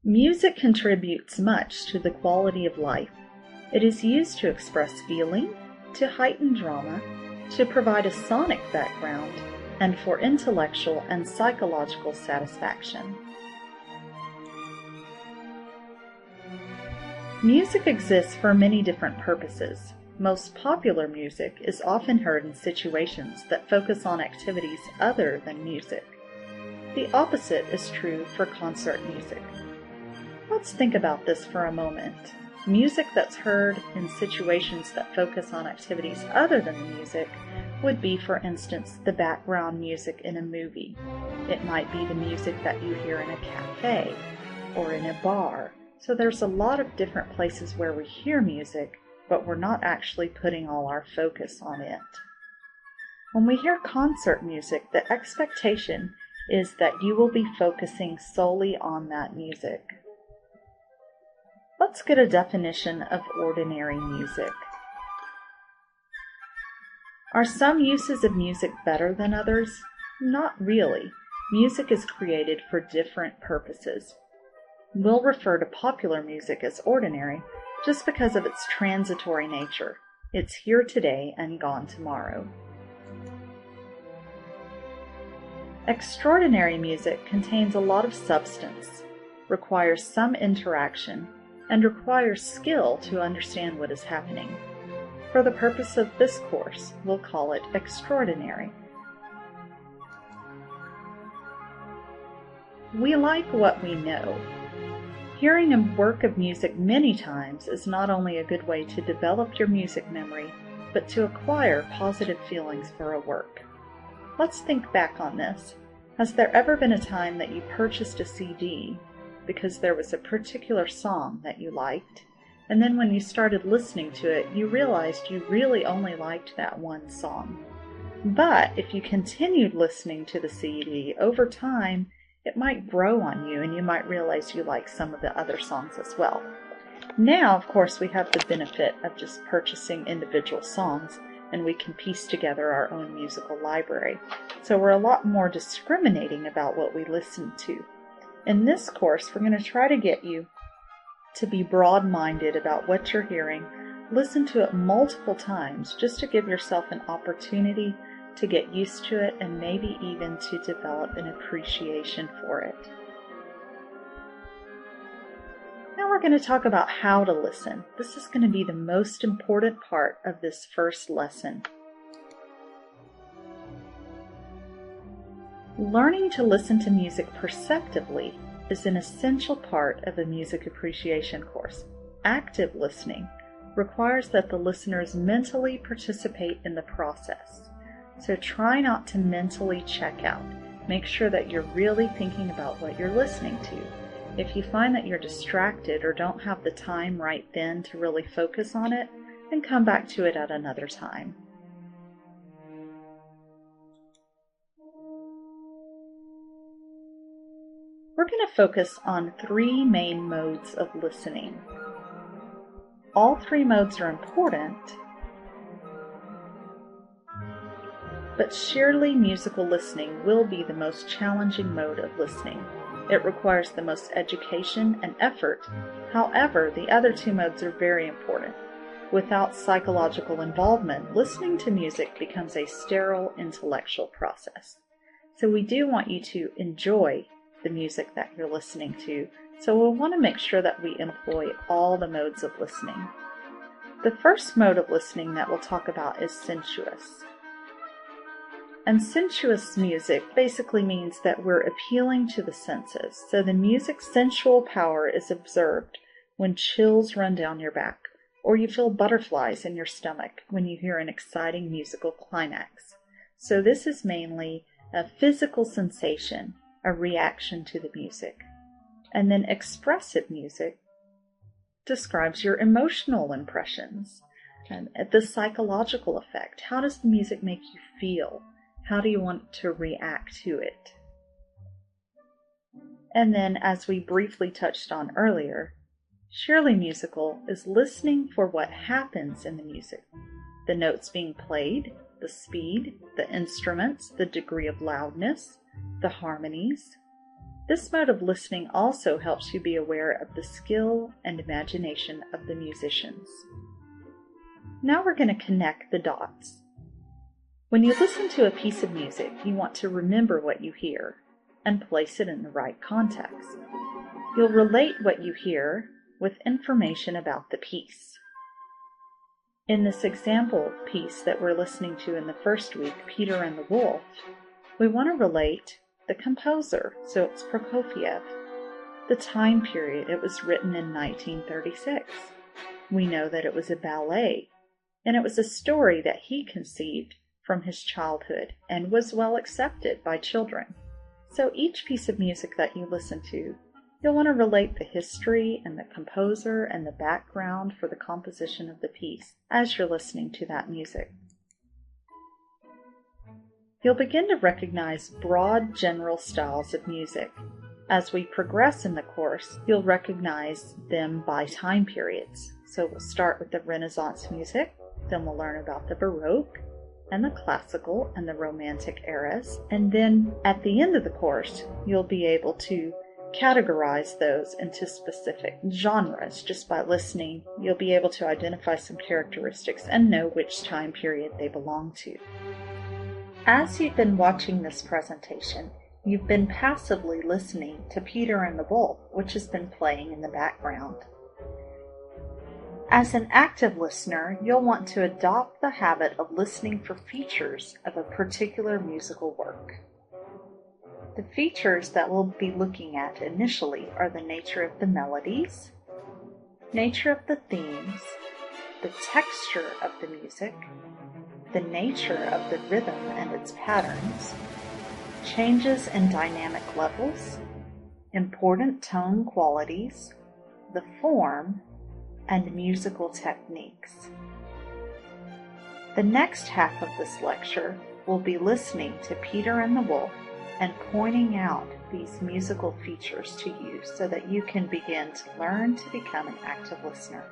Music contributes much to the quality of life. It is used to express feeling, to heighten drama, to provide a sonic background, and for intellectual and psychological satisfaction. Music exists for many different purposes. Most popular music is often heard in situations that focus on activities other than music. The opposite is true for concert music. Let's think about this for a moment. Music that's heard in situations that focus on activities other than the music would be, for instance, the background music in a movie. It might be the music that you hear in a cafe or in a bar. So there's a lot of different places where we hear music, but we're not actually putting all our focus on it. When we hear concert music, the expectation is that you will be focusing solely on that music. Let's get a definition of ordinary music. Are some uses of music better than others? Not really. Music is created for different purposes. We'll refer to popular music as ordinary just because of its transitory nature. It's here today and gone tomorrow. Extraordinary music contains a lot of substance, requires some interaction, and requires skill to understand what is happening. For the purpose of this course, we'll call it extraordinary. We like what we know. Hearing a work of music many times is not only a good way to develop your music memory, but to acquire positive feelings for a work. Let's think back on this. Has there ever been a time that you purchased a CD because there was a particular song that you liked, and then when you started listening to it, you realized you really only liked that one song? But if you continued listening to the CD over time, it might grow on you and you might realize you like some of the other songs as well. Now, of course, we have the benefit of just purchasing individual songs and we can piece together our own musical library. So we're a lot more discriminating about what we listen to. In this course, we're going to try to get you to be broad-minded about what you're hearing. Listen to it multiple times just to give yourself an opportunity to get used to it and maybe even to develop an appreciation for it. Now we're going to talk about how to listen. This is going to be the most important part of this first lesson. Learning to listen to music perceptively is an essential part of a music appreciation course. Active listening requires that the listeners mentally participate in the process. So try not to mentally check out. Make sure that you're really thinking about what you're listening to. If you find that you're distracted or don't have the time right then to really focus on it, then come back to it at another time. We're going to focus on 3 main modes of listening. All 3 modes are important, but surely musical listening will be the most challenging mode of listening. It requires the most education and effort. However, the other 2 modes are very important. Without psychological involvement, listening to music becomes a sterile intellectual process. So we do want you to enjoy the music that you're listening to, so we'll want to make sure that we employ all the modes of listening. The first mode of listening that we'll talk about is sensuous. And sensuous music basically means that we're appealing to the senses. So the music's sensual power is observed when chills run down your back, or you feel butterflies in your stomach when you hear an exciting musical climax. So this is mainly a physical sensation, a reaction to the music. And then expressive music describes your emotional impressions and the psychological effect. How does the music make you feel? How do you want to react to it? And then, as we briefly touched on earlier, surely musical is listening for what happens in the music. The notes being played, the speed, the instruments, the degree of loudness, the harmonies. This mode of listening also helps you be aware of the skill and imagination of the musicians. Now we're going to connect the dots. When you listen to a piece of music, you want to remember what you hear and place it in the right context. You'll relate what you hear with information about the piece. In this example piece that we're listening to in the first week, Peter and the Wolf, we want to relate the composer, so it's Prokofiev, the time period, it was written in 1936. We know that it was a ballet, and it was a story that he conceived from his childhood and was well accepted by children. So each piece of music that you listen to, you'll want to relate the history and the composer and the background for the composition of the piece as you're listening to that music. You'll begin to recognize broad general styles of music. As we progress in the course, you'll recognize them by time periods. So we'll start with the Renaissance music, then we'll learn about the Baroque, and the Classical and the Romantic eras, and then at the end of the course, you'll be able to categorize those into specific genres. Just by listening, you'll be able to identify some characteristics and know which time period they belong to. As you've been watching this presentation, you've been passively listening to Peter and the Wolf, which has been playing in the background. As an active listener, you'll want to adopt the habit of listening for features of a particular musical work. The features that we'll be looking at initially are the nature of the melodies, nature of the themes, the texture of the music, the nature of the rhythm and its patterns, changes in dynamic levels, important tone qualities, the form, and musical techniques. The next half of this lecture will be listening to Peter and the Wolf and pointing out these musical features to you so that you can begin to learn to become an active listener.